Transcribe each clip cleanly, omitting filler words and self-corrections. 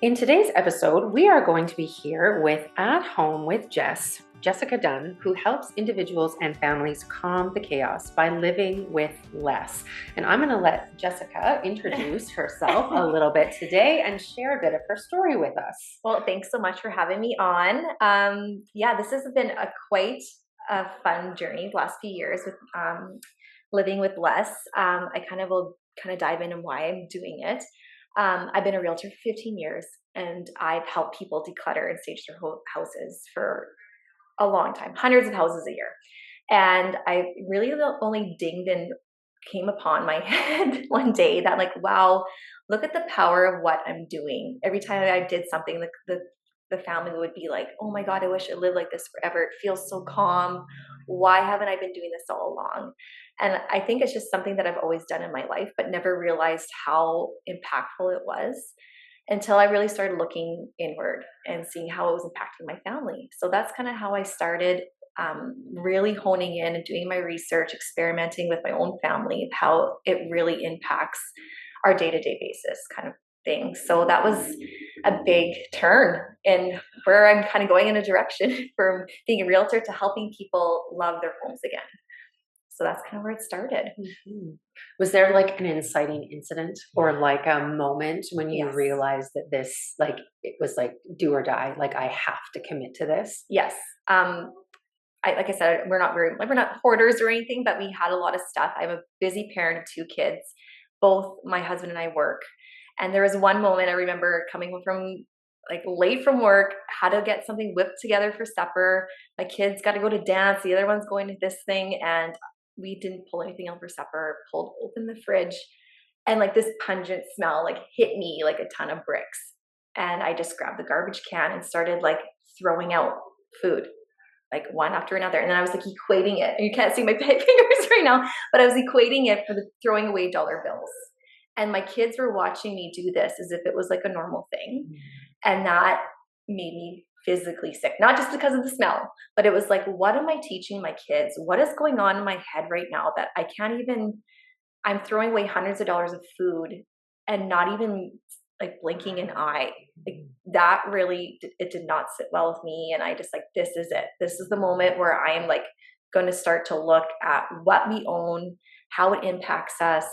In today's episode, we are going to be here with At Home with Jessica Dunn, who helps individuals and families calm the chaos by living with less. And I'm going to let Jessica introduce herself a little bit today and share a bit of her story with us. Well, thanks so much for having me on. This has been quite a fun journey the last few years with living with less. I will dive into why I'm doing it. I've been a realtor for 15 years, and I've helped people declutter and stage their houses for a long time, hundreds of houses a year. And I really only dinged and came upon my head one day that, like, wow, look at the power of what I'm doing. Every time I did something, the family would be like, oh my God, I wish I lived like this forever. It feels so calm. Why haven't I been doing this all along? And I think it's just something that I've always done in my life, but never realized how impactful it was until I really started looking inward and seeing how it was impacting my family. So that's kind of how I started really honing in and doing my research, experimenting with my own family, how it really impacts our day-to-day basis kind of thing. So that was a big turn in where I'm kind of going in a direction from being a realtor to helping people love their homes again. So that's kind of where it started. Mm-hmm. Was there like an inciting incident or like a moment when you realized that this, like, it was like do or die, like I have to commit to this? Yes. Like I said, we're not hoarders or anything, but we had a lot of stuff. I'm a busy parent of two kids. Both my husband and I work. And there was one moment I remember coming home from like late from work, had to get something whipped together for supper. My kids got to go to dance. The other one's going to this thing. And we didn't pull anything out for supper, pulled open the fridge, and like this pungent smell like hit me like a ton of bricks. And I just grabbed the garbage can and started like throwing out food, like one after another. And then I was like equating it. And you can't see my fingers right now, but I was equating it for the throwing away dollar bills. And my kids were watching me do this as if it was like a normal thing. And that made me physically sick, not just because of the smell, but it was like, what am I teaching my kids? What is going on in my head right now that I can't even, I'm throwing away hundreds of dollars of food and not even like blinking an eye. Like that really, it did not sit well with me. And I just like, this is it. This is the moment where I am like going to start to look at what we own, how it impacts us,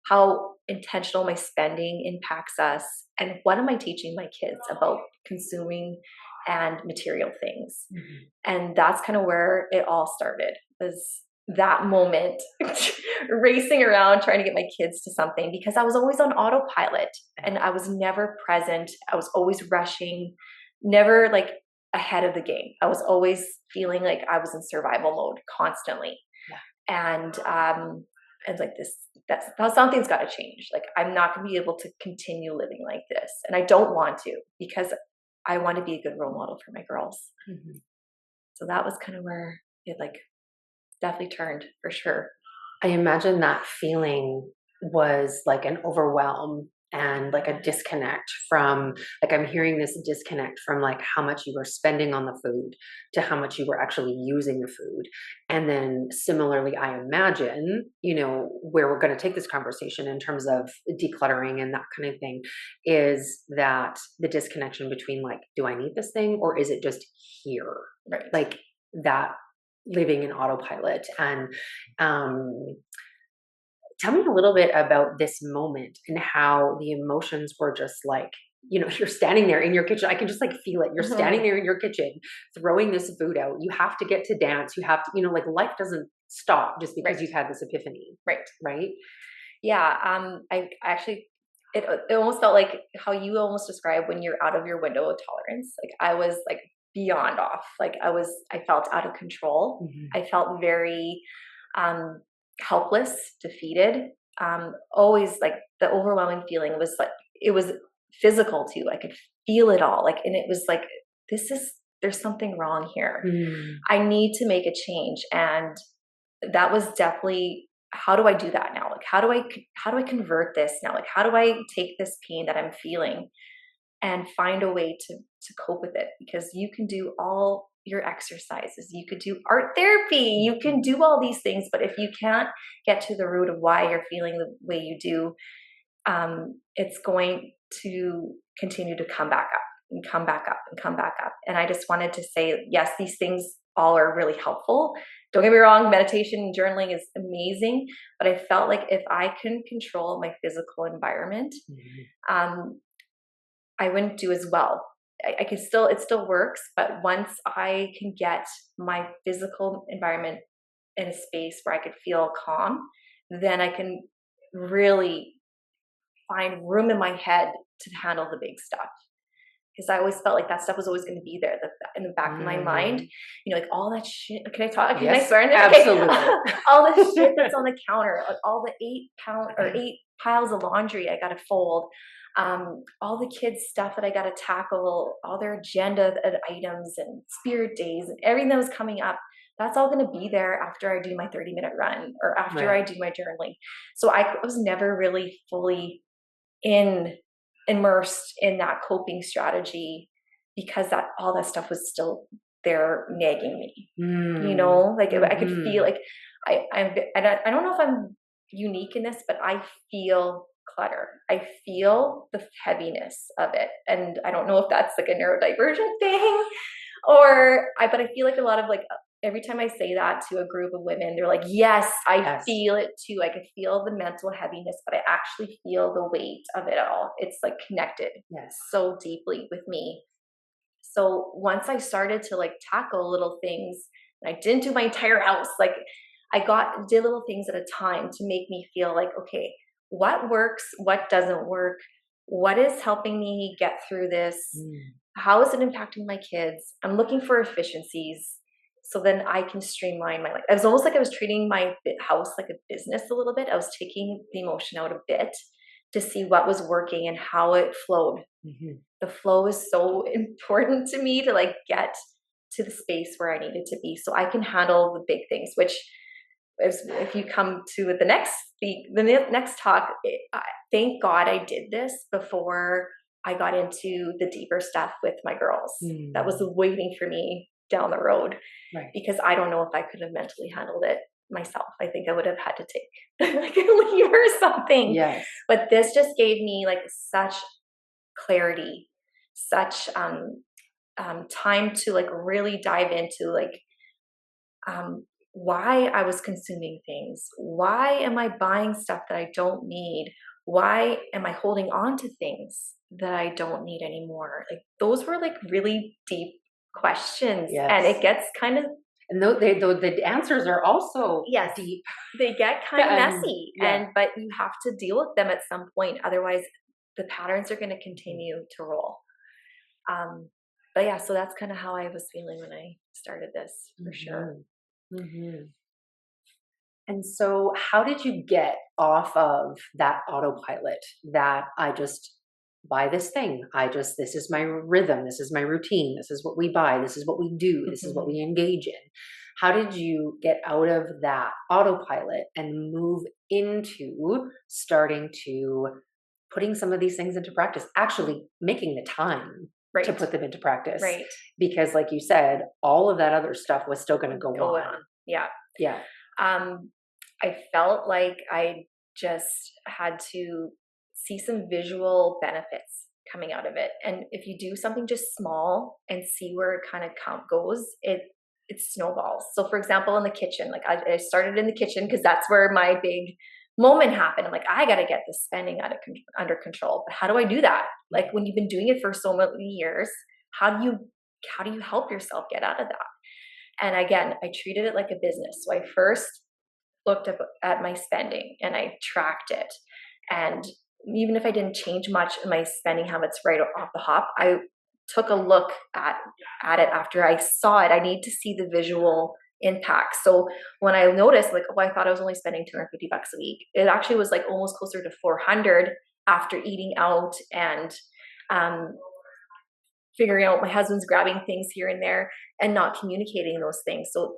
how intentional my spending impacts us, and what am I teaching my kids about consuming and material things. And that's kind of where it all started, was that moment racing around trying to get my kids to something, because I was always on autopilot and I was never present. I was always rushing, never like ahead of the game. I was always feeling like I was in survival mode constantly. And like this, that's something's got to change. Like I'm not going to be able to continue living like this, and I don't want to, because I want to be a good role model for my girls. So that was kind of where it like definitely turned, for sure. I imagine that feeling was like an overwhelm and like a disconnect from, like, I'm hearing this disconnect from like how much you were spending on the food to how much you were actually using the food. And then similarly, I imagine, where we're going to take this conversation in terms of decluttering and that kind of thing, is that the disconnection between like, do I need this thing or is it just here? Right. Like that living in autopilot. And tell me a little bit about this moment and how the emotions were just like, you're standing there in your kitchen. I can just like feel it. You're standing there in your kitchen, throwing this food out. You have to get to dance. You have to, like life doesn't stop just because you've had this epiphany. Right. Right. Yeah. I actually, it almost felt like how you almost described when you're out of your window of tolerance. Like I was like beyond off. Like I felt out of control. I felt very, helpless, defeated. Always like the overwhelming feeling was like, it was physical too. I could feel it all. Like, and it was like, there's something wrong here. I need to make a change. And that was definitely, how do I do that now? Like, how do I convert this now? Like, how do I take this pain that I'm feeling and find a way to cope with it? Because you can do all your exercises, you could do art therapy, you can do all these things, but if you can't get to the root of why you're feeling the way you do, it's going to continue to come back up and come back up and come back up. And I just wanted to say, yes, these things all are really helpful. Don't get me wrong, meditation and journaling is amazing, but I felt like if I can control my physical environment, I wouldn't do as well. I can still, it still works, but once I can get my physical environment in a space where I could feel calm, then I can really find room in my head to handle the big stuff. Because I always felt like that stuff was always going to be there in the back of my mind. You know, like all that shit. Can I talk? Can I swear in there? Absolutely. Okay. All the shit that's on the counter, like all the 8 piles of laundry I got to fold. All the kids' stuff that I got to tackle, all their agenda items and spirit days and everything that was coming up. That's all going to be there after I do my 30-minute run or after I do my journaling. So I was never really fully immersed in that coping strategy because that all that stuff was still there nagging me. You know, like I could feel like I don't know if I'm unique in this, but I feel clutter. I feel the heaviness of it. And I don't know if that's like a neurodivergent thing but I feel like a lot of like, every time I say that to a group of women, they're like, yes, I feel it too. I could feel the mental heaviness, but I actually feel the weight of it all. It's like connected so deeply with me. So once I started to like tackle little things, I didn't do my entire house. Like I did little things at a time to make me feel like, okay, what works? What doesn't work? What is helping me get through this? How is it impacting my kids? I'm looking for efficiencies. So then I can streamline my life. It was almost like I was treating my house like a business a little bit. I was taking the emotion out a bit to see what was working and how it flowed. The flow is so important to me to like get to the space where I needed to be so I can handle the big things, which is, if you come to the next talk, thank God I did this before I got into the deeper stuff with my girls. That was waiting for me down the road, because I don't know if I could have mentally handled it myself. I think I would have had to take like a leave or something. But this just gave me like such clarity, such time to like really dive into like why I was consuming things. Why am I buying stuff that I don't need? Why am I holding on to things that I don't need anymore? Like those were like really deep questions, and it gets kind of, and the answers are also deep. They get kind of messy, but you have to deal with them at some point. Otherwise, the patterns are going to continue to roll. But yeah, so that's kind of how I was feeling when I started this, for sure. And so how did you get off of that autopilot that I just buy this thing? This is my rhythm. This is my routine. This is what we buy. This is what we do. This is what we engage in. How did you get out of that autopilot and move into starting to putting some of these things into practice, actually making the time to put them into practice? Because like you said, all of that other stuff was still going to go on. I felt like I just had to see some visual benefits coming out of it. And if you do something just small and see where it kind of goes, it snowballs. So for example, in the kitchen, like I started in the kitchen because that's where my big moment happened. I'm like, I got to get this spending under control. But how do I do that? Like when you've been doing it for so many years, how do you help yourself get out of that? And again, I treated it like a business. So I first looked at my spending and I tracked it. And even if I didn't change much in my spending habits right off the hop, I took a look at it after I saw it. I need to see the visual impact. So when I noticed like, oh, I thought I was only spending $250 a week, it actually was like almost closer to 400 after eating out and figuring out my husband's grabbing things here and there and not communicating those things. So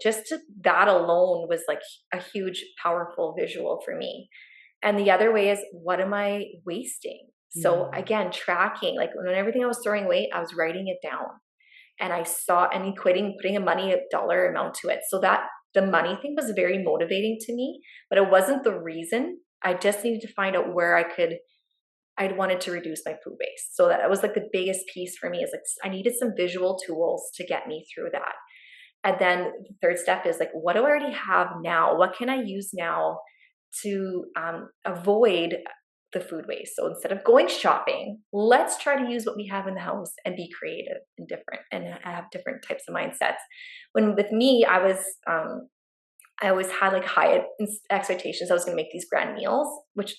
that alone was like a huge, powerful visual for me. And the other way is, what am I wasting? So again, tracking, like when everything I was throwing away, I was writing it down, and I saw and equating, putting a money dollar amount to it. So that the money thing was very motivating to me, but it wasn't the reason. I just needed to find out where I could I wanted to reduce my food waste. So that was like the biggest piece for me, is like I needed some visual tools to get me through that. And then the third step is like, what do I already have now? What can I use now to avoid the food waste? So instead of going shopping, let's try to use what we have in the house and be creative and different and have different types of mindsets. When with me, I always had like high expectations. I was going to make these grand meals, which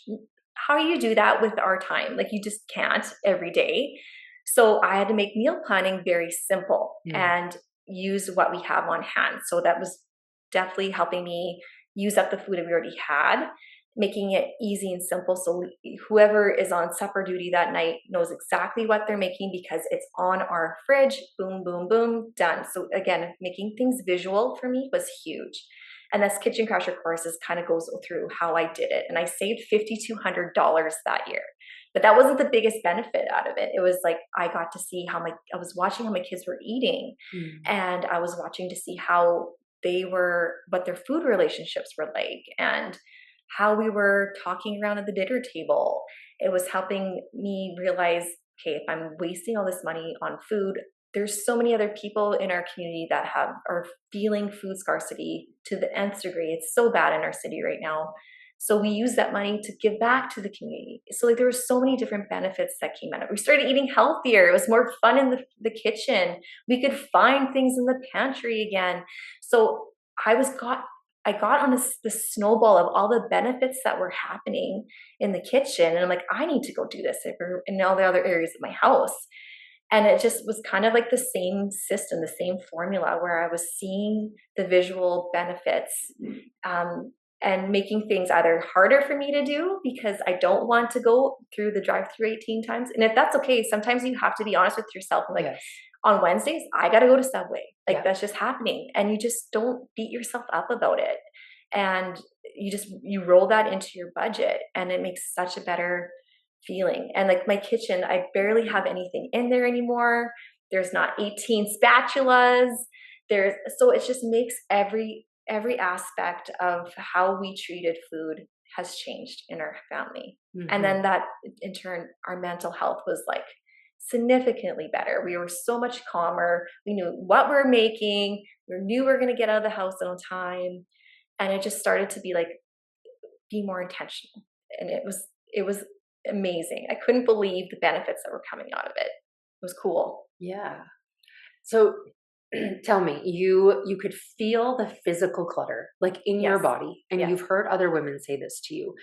how you do that with our time? Like you just can't every day. So I had to make meal planning very simple and use what we have on hand. So that was definitely helping me use up the food that we already had, making it easy and simple. So whoever is on supper duty that night knows exactly what they're making because it's on our fridge. Boom, boom, boom, done. So again, making things visual for me was huge. And this kitchen crasher courses kind of goes through how I did it. And I saved $5,200 that year. But that wasn't the biggest benefit out of it. It was like I got to see I was watching how my kids were eating, and I was watching to see how what their food relationships were like, and how we were talking around at the dinner table. It was helping me realize, okay, if I'm wasting all this money on food, there's so many other people in our community that are feeling food scarcity to the nth degree. It's so bad in our city right now. So we use that money to give back to the community. So like there were so many different benefits that came out of it. We started eating healthier. It was more fun in the kitchen. We could find things in the pantry again. So I got on this snowball of all the benefits that were happening in the kitchen. And I'm like, I need to go do this in all the other areas of my house. And it just was kind of like the same system, the same formula where I was seeing the visual benefits and making things either harder for me to do because I don't want to go through the drive-through 18 times. And if that's okay, sometimes you have to be honest with yourself. Like on Wednesdays, I got to go to Subway. Like that's just happening. And you just don't beat yourself up about it. And you roll that into your budget and it makes such a better feeling. And like my kitchen, I barely have anything in there anymore. There's not 18 spatulas. So it just makes every aspect of how we treated food has changed in our family. And then that in turn, our mental health was like significantly better. We were so much calmer. We knew what we're making. We knew we were going to get out of the house on time. And it just started to be more intentional. And it was amazing. I couldn't believe the benefits that were coming out of it. It was cool. Yeah. So tell me, you could feel the physical clutter like in your body, and you've heard other women say this to you.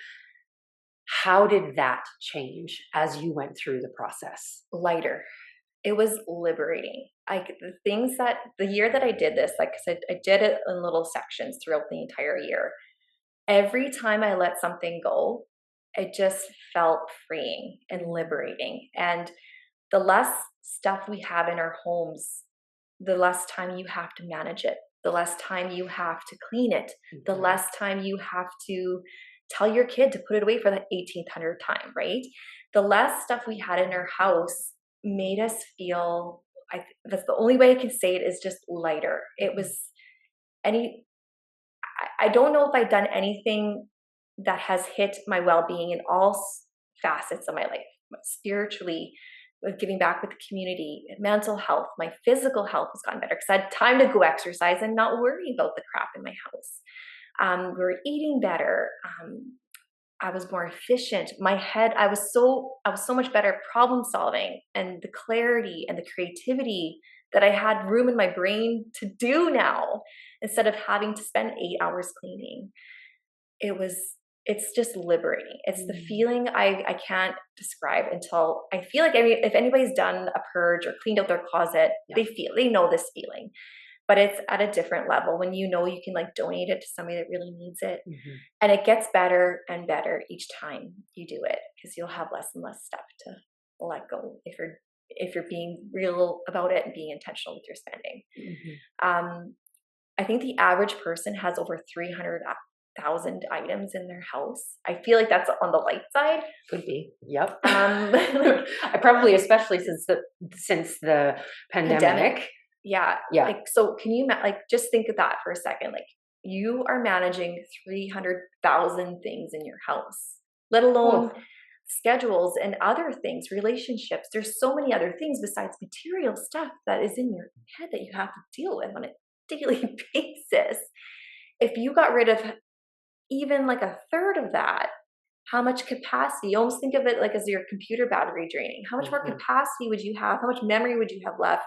How did that change as you went through the process? Lighter. It was liberating. The year that I did this, like I said, I did it in little sections throughout the entire year. Every time I let something go, it just felt freeing and liberating. And the less stuff we have in our homes, the less time you have to manage it, the less time you have to clean it, the less time you have to tell your kid to put it away for the 1800th time, right? The less stuff we had in our house made us feel, that's the only way I can say it, is just lighter. It was I don't know if I've done anything that has hit my well-being in all facets of my life, spiritually, with giving back with the community, mental health, my physical health has gotten better because I had time to go exercise and not worry about the crap in my house. We were eating better. I was more efficient. My head, I was so much better at problem solving and the clarity and the creativity that I had room in my brain to do now instead of having to spend 8 hours cleaning. It's just liberating. It's the feeling I can't describe until I feel like if anybody's done a purge or cleaned out their closet, they know this feeling. But it's at a different level when you know you can donate it to somebody that really needs it. And it gets better and better each time you do it because you'll have less and less stuff to let go if you're being real about it and being intentional with your spending. I think the average person has over 300,000 items in their house. I feel like that's on the light side. Could be. Yep. I probably, especially since the pandemic. Yeah. So can you just think of that for a second? You are managing 300,000 things in your house, let alone schedules and other things, relationships. There's so many other things besides material stuff that is in your head that you have to deal with on a daily basis. If you got rid of even like a third of that, how much capacity, you almost think of it like as your computer battery draining. How much more capacity would you have? How much memory would you have left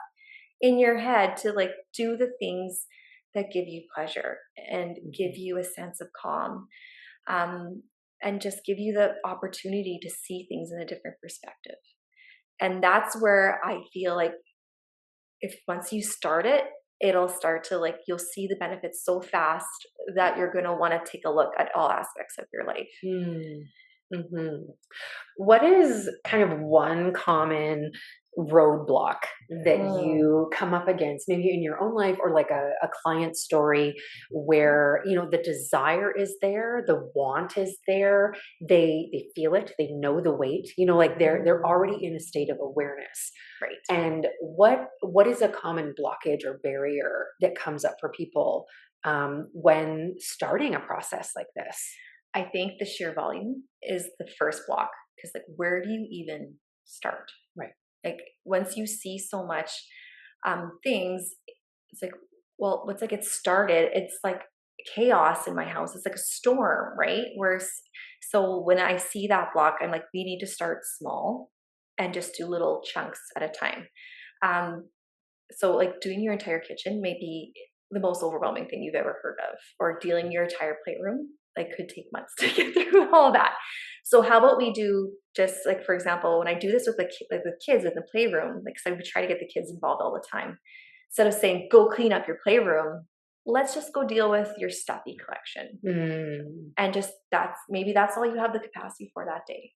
in your head to like do the things that give you pleasure and give you a sense of calm, and just give you the opportunity to see things in a different perspective? And that's where I feel like if once you start it, it'll start to like, you'll see the benefits so fast that you're going to want to take a look at all aspects of your life. Mm-hmm. What is kind of one common roadblock that you come up against, maybe in your own life or like a client story where, you know, the desire is there, the want is there, they feel it, they know the weight, you know, like they're already in a state of awareness. Right. And what is a common blockage or barrier that comes up for people when starting a process like this? I think the sheer volume is the first block, because like, where do you even start? Right. Like once you see so much things, it's like, well, once I get started, it's like chaos in my house. It's like a storm, right? So when I see that block, I'm like, we need to start small and just do little chunks at a time. So like doing your entire kitchen may be the most overwhelming thing you've ever heard of, or dealing your entire playroom, like could take months to get through all that. So how about we do just like, for example, when I do this with the kids in the playroom, like, so I would try to get the kids involved all the time. Instead of saying, go clean up your playroom, let's just go deal with your stuffy collection. And just maybe that's all you have the capacity for that day.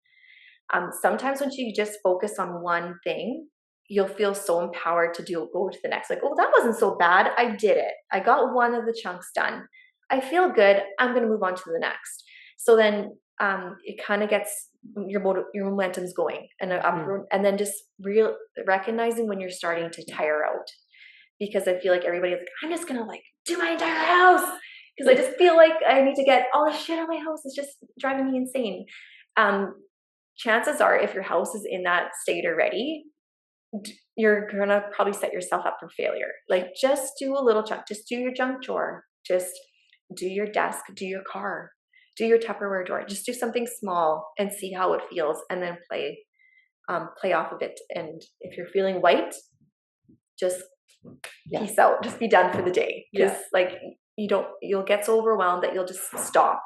Sometimes when you just focus on one thing, you'll feel so empowered to go to the next. Like, oh, that wasn't so bad. I did it. I got one of the chunks done. I feel good. I'm going to move on to the next. So then it kind of gets your momentum's going and and then just recognizing when you're starting to tire out, because I feel like everybody's like, I'm just going to like do my entire house because I just feel like I need to get all the shit out of my house. It's just driving me insane. Chances are, if your house is in that state already, you're going to probably set yourself up for failure. Like just do a little chunk, just do your junk drawer, just do your desk, do your car, do your Tupperware drawer, just do something small and see how it feels, and then play off of it. And if you're feeling white, just peace out, just be done for the day. Because like you'll get so overwhelmed that you'll just stop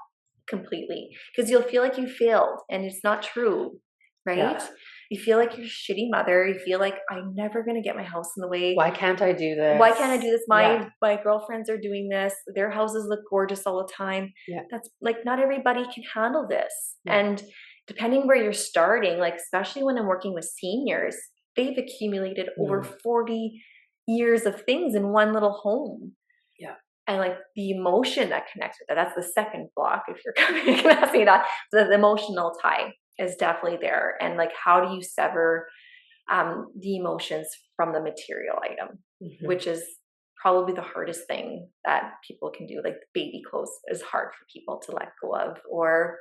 completely, because you'll feel like you failed, and it's not true, right? Yeah. You feel like you're a shitty mother. You feel like, I'm never going to get my house in the way. Why can't I do this? Why can't I do this? My girlfriends are doing this. Their houses look gorgeous all the time. Yeah. That's like, not everybody can handle this. Yeah. And depending where you're starting, like, especially when I'm working with seniors, they've accumulated over 40 years of things in one little home. Yeah. And like the emotion that connects with that's the second block. If you're asking that, the emotional tie is definitely there. And like, how do you sever the emotions from the material item, which is probably the hardest thing that people can do. Like baby clothes is hard for people to let go of, or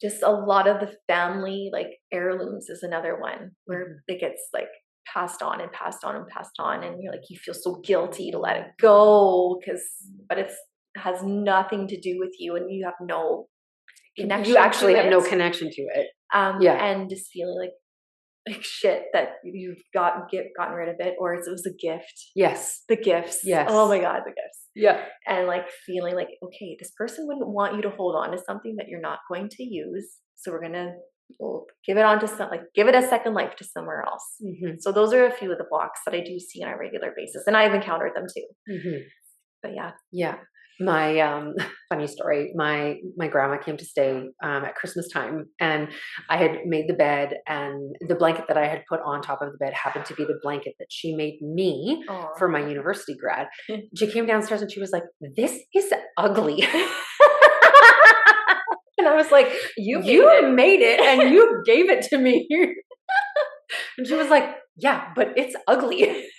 just a lot of the family, like heirlooms is another one where it gets like passed on and passed on and passed on. And you're like, you feel so guilty to let it go but it has nothing to do with you, and you have no connection. You actually have no connection to it. And just feeling like shit that you've gotten rid of it, or it was a gift. Yes. The gifts. Yes. Oh my God, the gifts. Yeah. And like feeling like, okay, this person wouldn't want you to hold on to something that you're not going to use. So we'll give it a second life to somewhere else. So those are a few of the blocks that I do see on a regular basis. And I've encountered them too. But yeah. Yeah. My funny story, my grandma came to stay at Christmas time, and I had made the bed, and the blanket that I had put on top of the bed happened to be the blanket that she made me for my university grad. She came downstairs and she was like, "This is ugly." And I was like, you made it and you gave it to me. And she was like, "Yeah, but it's ugly."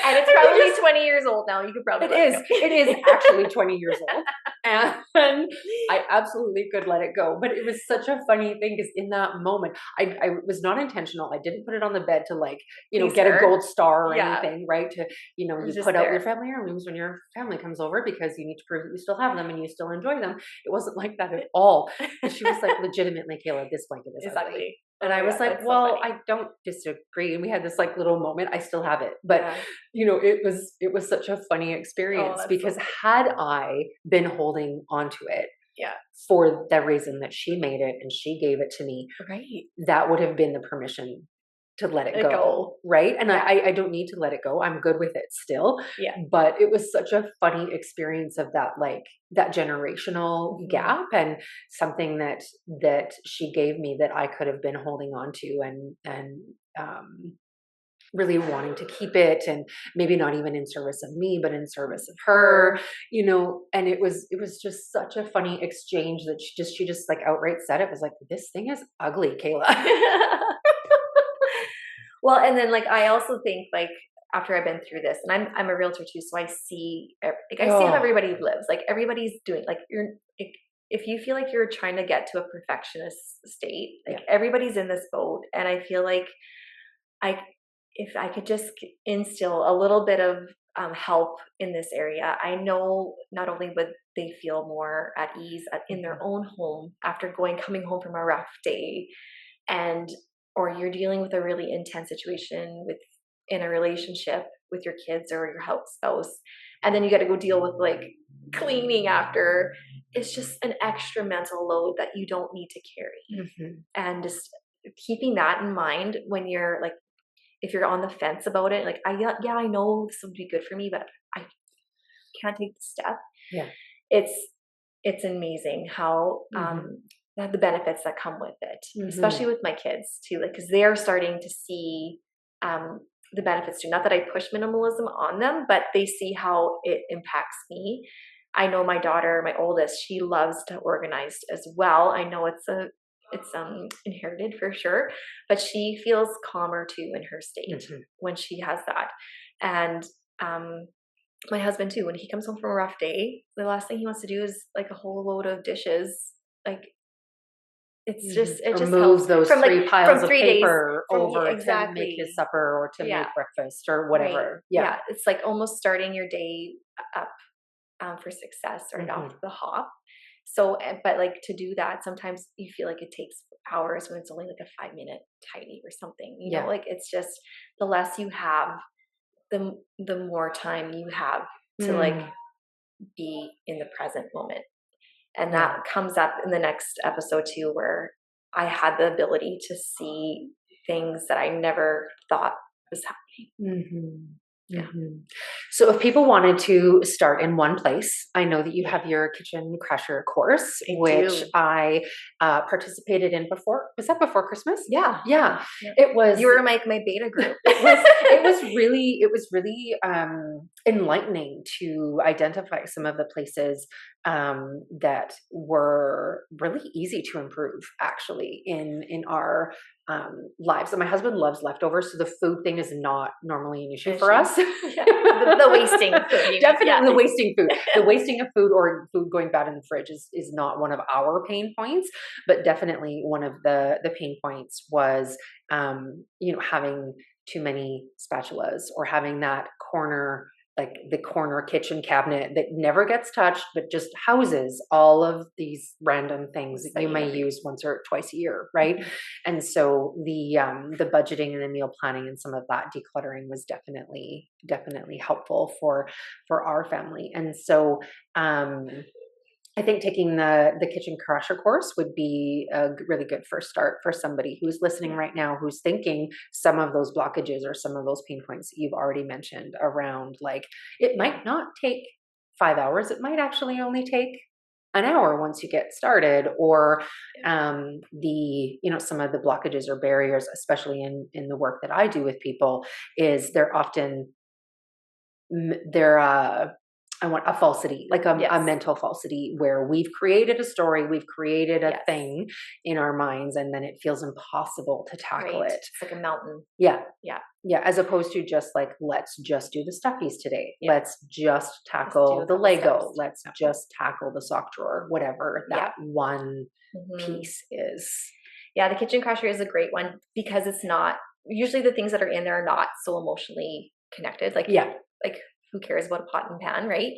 And it's probably 20 years old now. You could probably it is actually 20 years old. And I absolutely could let it go. But it was such a funny thing because in that moment, I was not intentional. I didn't put it on the bed to like, get a gold star or anything, right? To, you put out your family heirlooms when your family comes over because you need to prove that you still have them and you still enjoy them. It wasn't like that at all. And she was like, legitimately, Kayla, this blanket is ugly. And I was like, well, so I don't disagree. And we had this like little moment. I still have it. But, it was such a funny experience because had I been holding onto it for the reason that she made it and she gave it to me, right, that would have been the permission to let it go. Right. And I don't need to let it go. I'm good with it still. Yeah. But it was such a funny experience of that, like that generational gap and something that she gave me that I could have been holding on to and really wanting to keep it, and maybe not even in service of me, but in service of her, and it was just such a funny exchange that she just like outright said it was like, this thing is ugly, Kayla. Well, and then like, I also think like after I've been through this, and I'm a realtor too, so I see how everybody lives. Like everybody's doing like if you feel like you're trying to get to a perfectionist state, like everybody's in this boat. And I feel like if I could just instill a little bit of help in this area, I know not only would they feel more at ease in their own home after coming home from a rough day, or you're dealing with a really intense situation in a relationship with your kids or your house spouse, and then you got to go deal with like cleaning after. It's just an extra mental load that you don't need to carry. And just keeping that in mind when you're like, if you're on the fence about it, like I know this would be good for me, but I can't take the step. Yeah. It's amazing how the benefits that come with it, especially with my kids too, like, because they are starting to see the benefits too. Not that I push minimalism on them, but they see how it impacts me. I know my daughter, my oldest, she loves to organize as well. I know it's inherited for sure, but she feels calmer too in her state when she has that. And my husband too, when he comes home from a rough day, the last thing he wants to do is like a whole load of dishes. Like it just moves those from, three like, piles from of 3 paper days, over to make his supper or to make breakfast or whatever. Right. It's like almost starting your day up for success or off the hop. So, but like to do that, sometimes you feel like it takes hours when it's only like a 5-minute tidy or something, you know, like it's just the less you have, the more time you have to like be in the present moment. And that comes up in the next episode too, where I had the ability to see things that I never thought was happening. So if people wanted to start in one place, I know that you have your kitchen crasher course, which I participated in before. Was that before Christmas? Yeah. It was. You were my beta group. It was really enlightening to identify some of the places that were really easy to improve actually in our lives. And my husband loves leftovers, so the food thing is not normally an issue for us. The wasting food. Definitely the wasting food. The wasting of food or food going bad in the fridge is not one of our pain points, but definitely one of the pain points was having too many spatulas or having that corner, like the corner kitchen cabinet that never gets touched, but just houses all of these random things that you may use once or twice a year, right? And so the budgeting and the meal planning and some of that decluttering was definitely helpful for our family. And so I think taking the kitchen crusher course would be a really good first start for somebody who's listening right now, who's thinking some of those blockages or some of those pain points that you've already mentioned around, like, it might not take 5 hours. It might actually only take an hour once you get started, or some of the blockages or barriers, especially in the work that I do with people, is they're often I want a falsity, like a mental falsity where we've created a story, we've created a thing in our minds, and then it feels impossible to tackle it. It's like a mountain. Yeah. Yeah. Yeah. As opposed to just like, let's just do the stuffies today. Let's just tackle the Lego. Let's just tackle the sock drawer, whatever that one piece is. Yeah. The kitchen crasher is a great one because it's not, usually the things that are in there are not so emotionally connected. Like, like who cares about a pot and pan, right?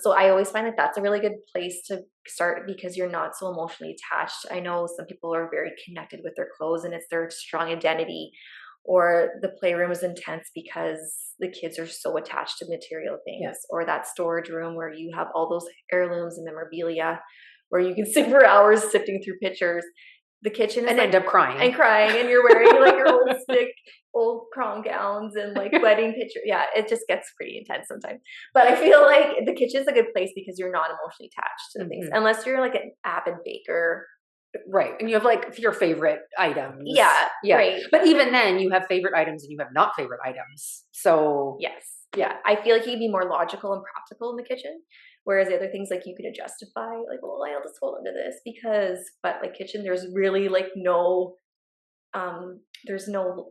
So I always find that that's a really good place to start because you're not so emotionally attached. I know some people are very connected with their clothes and it's their strong identity, or the playroom is intense because the kids are so attached to material things, or that storage room where you have all those heirlooms and memorabilia where you can sit for hours sifting through pictures. The kitchen is and end up crying and you're wearing like your old stick, old prom gowns and like wedding picture. Yeah, it just gets pretty intense sometimes. But I feel like the kitchen is a good place because you're not emotionally attached to the things, unless you're like an avid baker. Right. And you have like your favorite items. Yeah. Right. But even then you have favorite items and you have not favorite items. So I feel like you can be more logical and practical in the kitchen. Whereas the other things, like you could justify, like, well, I'll just hold into this because, but like kitchen, there's really like there's no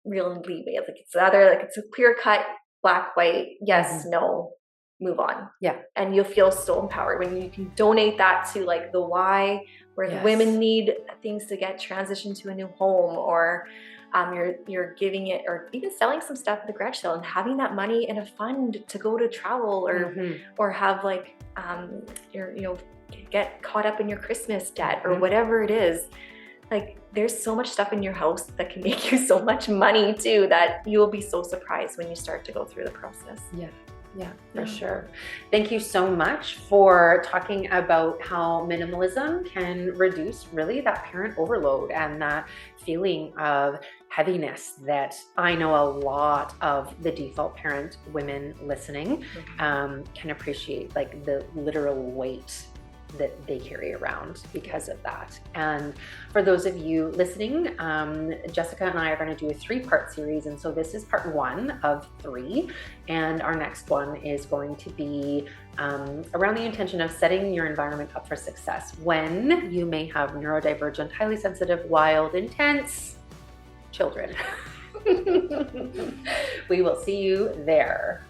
real leeway. Like it's either like it's a clear cut, black, white, yes, no, move on. Yeah. And you'll feel so empowered when you can donate that to like the why, where the women need things to get transitioned to a new home, or you're giving it, or even selling some stuff at the garage sale and having that money in a fund to go to travel, or have like get caught up in your Christmas debt or whatever it is. Like there's so much stuff in your house that can make you so much money too that you will be so surprised when you start to go through the process. Yeah, for sure. Thank you so much for talking about how minimalism can reduce really that parent overload and that feeling of heaviness that I know a lot of the default parent women listening can appreciate, like the literal weight that they carry around because of that. And for those of you listening, Jessica and I are going to do a 3-part series, and so this is part 1 of 3, and our next one is going to be around the intention of setting your environment up for success when you may have neurodivergent, highly sensitive, wild, intense children. We will see you there.